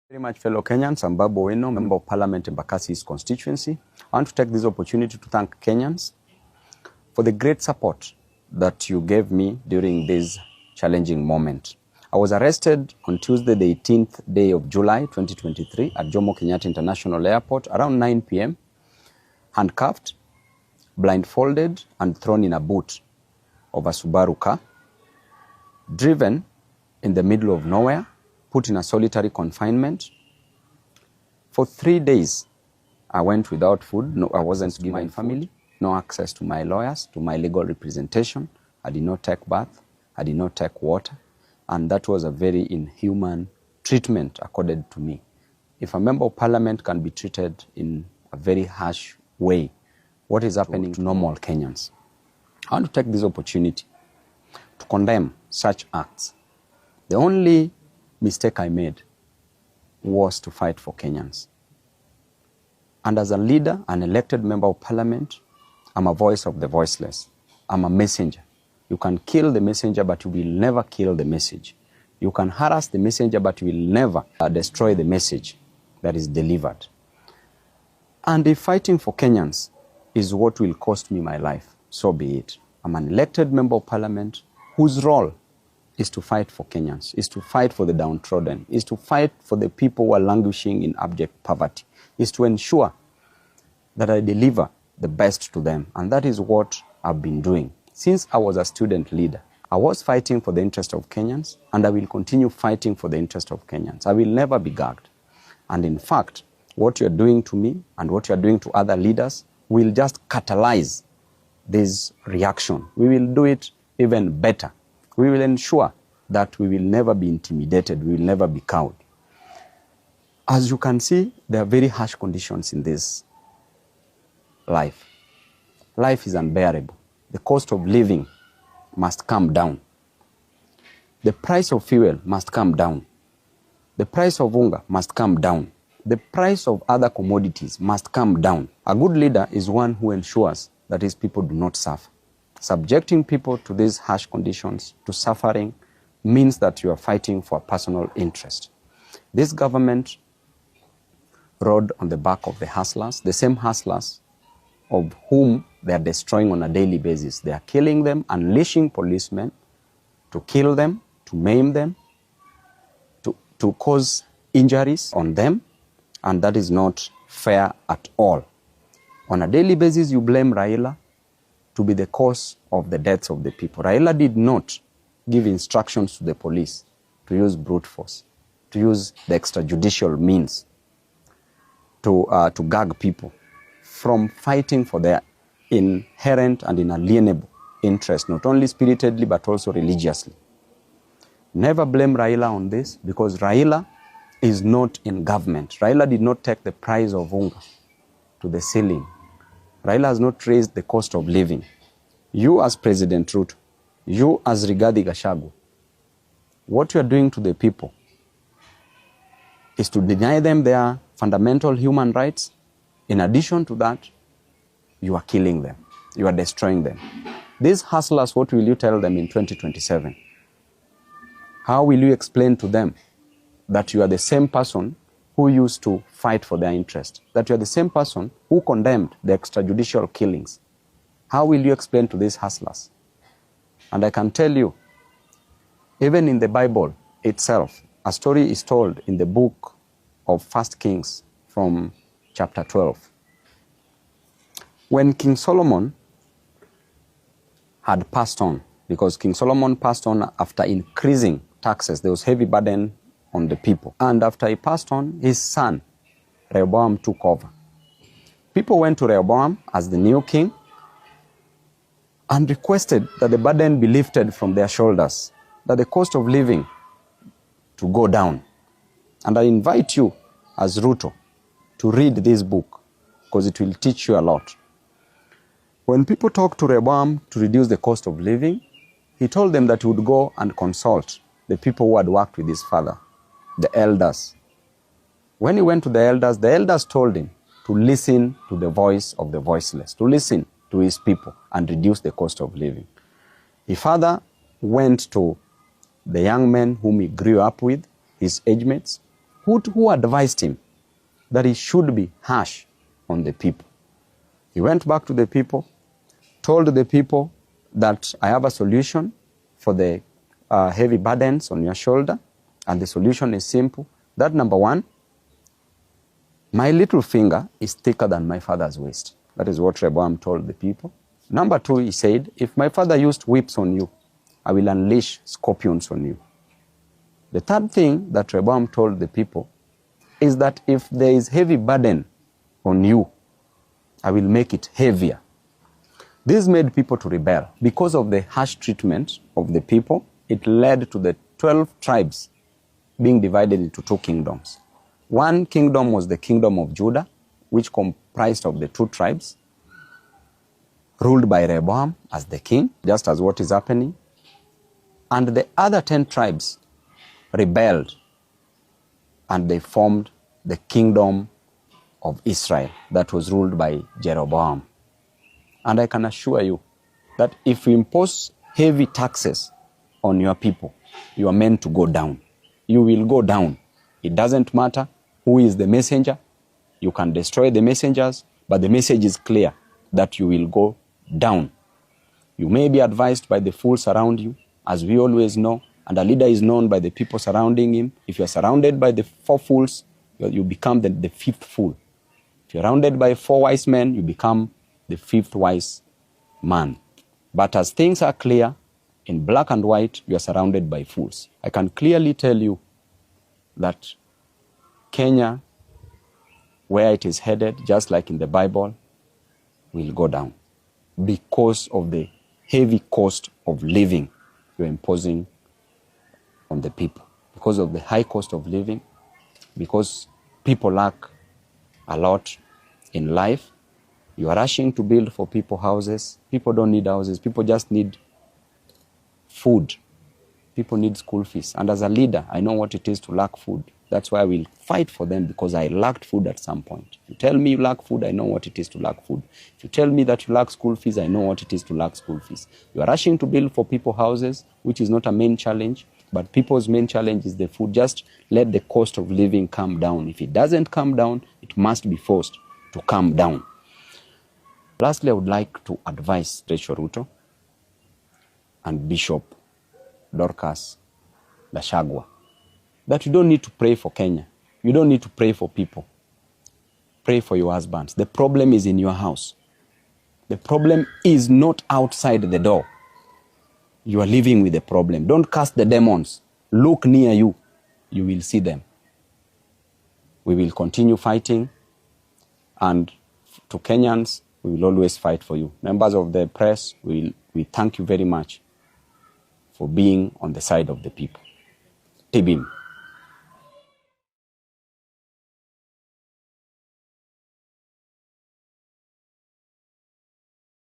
Very much, fellow Kenyans. I'm Babu Owino, Member of Parliament in Bakasi's constituency. I want to take this opportunity to thank Kenyans for the great support that you gave me during this challenging moment. I was arrested on Tuesday, the 18th day of July, 2023 at Jomo Kenyatta International Airport around 9 p.m., handcuffed, blindfolded, and thrown in a boot of a Subaru car, driven in the middle of nowhere, put in a solitary confinement. For 3 days, I went without food. No, I wasn't given my family, no access to my lawyers, to my legal representation. I did not take bath. I did not take water. And that was a very inhuman treatment accorded to me. If a member of parliament can be treated in a very harsh way, what is happening to normal Kenyans? I want to take this opportunity to condemn such acts. The only mistake I made was to fight for Kenyans. And as a leader, an elected member of parliament, I'm a voice of the voiceless. I'm a messenger. You can kill the messenger, but you will never kill the message. You can harass the messenger, but you will never destroy the message that is delivered. And if fighting for Kenyans is what will cost me my life, so be it. I'm an elected member of parliament whose role is to fight for Kenyans, is to fight for the downtrodden, is to fight for the people who are languishing in abject poverty, is to ensure that I deliver the best to them. And that is what I've been doing. Since I was a student leader, I was fighting for the interest of Kenyans, and I will continue fighting for the interest of Kenyans. I will never be gagged. And in fact, what you're doing to me and what you're doing to other leaders will just catalyze this reaction. We will do it even better. We will ensure that we will never be intimidated, we will never be cowed. As you can see, there are very harsh conditions in this life. Life is unbearable. The cost of living must come down. The price of fuel must come down. The price of hunger must come down. The price of other commodities must come down. A good leader is one who ensures that his people do not suffer. Subjecting people to these harsh conditions, to suffering, means that you are fighting for a personal interest. This government rode on the back of the hustlers, the same hustlers of whom they are destroying on a daily basis. They are killing them, unleashing policemen to kill them, to maim them, to cause injuries on them, and that is not fair at all. On a daily basis, you blame Raila to be the cause of the deaths of the people. Raila did not give instructions to the police to use brute force, to use the extrajudicial means to gag people from fighting for their inherent and inalienable interest, not only spiritedly but also religiously. Never blame Raila on this, because Raila is not in government. Raila did not take the price of hunger to the ceiling. Raila has not raised the cost of living. You as President Ruto, you as Rigathi Gachagua, what you are doing to the people is to deny them their fundamental human rights. In addition to that, you are killing them. You are destroying them. These hustlers, what will you tell them in 2027? How will you explain to them that you are the same person who used to fight for their interest, that you are the same person who condemned the extrajudicial killings? How will you explain to these hustlers? And I can tell you, even in the Bible itself, a story is told in the book of 1 Kings from chapter 12. When King Solomon had passed on, because King Solomon passed on after increasing taxes, there was heavy burden on the people. And after he passed on, his son, Rehoboam, took over. People went to Rehoboam as the new king and requested that the burden be lifted from their shoulders, that the cost of living to go down. And I invite you as Ruto to read this book, because it will teach you a lot. When people talked to Rehoboam to reduce the cost of living, he told them that he would go and consult the people who had worked with his father, the elders. When he went to the elders told him to listen to the voice of the voiceless, to listen to his people and reduce the cost of living. His father went to the young men whom he grew up with, his age mates, who advised him that he should be harsh on the people. He went back to the people, told the people that I have a solution for the heavy burdens on your shoulder, and the solution is simple. That number one, my little finger is thicker than my father's waist. That is what Rehoboam told the people. Number two, he said, if my father used whips on you, I will unleash scorpions on you. The third thing that Rehoboam told the people is that if there is heavy burden on you, I will make it heavier. This made people to rebel. Because of the harsh treatment of the people, it led to the 12 tribes being divided into two kingdoms. One kingdom was the kingdom of Judah, which comprised of the two tribes, ruled by Rehoboam as the king, just as what is happening. And the other 10 tribes rebelled, and they formed the kingdom of Israel that was ruled by Jeroboam. And I can assure you that if you impose heavy taxes on your people, you are meant to go down. You will go down. It doesn't matter who is the messenger. You can destroy the messengers, but the message is clear that you will go down. You may be advised by the fools around you, as we always know, and a leader is known by the people surrounding him. If you are surrounded by the 4 fools, you become the 5th fool. If you're surrounded by 4 wise men, you become the 5th wise man. But as things are clear, in black and white, you are surrounded by fools. I can clearly tell you that Kenya, where it is headed, just like in the Bible, will go down because of the heavy cost of living you're imposing on the people. Because of the high cost of living, because people lack a lot in life, you are rushing to build for people houses. People don't need houses. People just need food. People need school fees. And as a leader, I know what it is to lack food. That's why I will fight for them, because I lacked food at some point. If you tell me you lack food, I know what it is to lack food. If you tell me that you lack school fees, I know what it is to lack school fees. You are rushing to build for people houses, which is not a main challenge, but people's main challenge is the food. Just let the cost of living come down. If it doesn't come down, it must be forced to come down. Lastly, I would like to advise Rachel Ruto and Bishop Dorcas Gachagua that you don't need to pray for Kenya. You don't need to pray for people. Pray for your husbands. The problem is in your house. The problem is not outside the door. You are living with the problem. Don't cast the demons. Look near you. You will see them. We will continue fighting, and to Kenyans, we will always fight for you. Members of the press, we thank you very much for being on the side of the people. Tibim.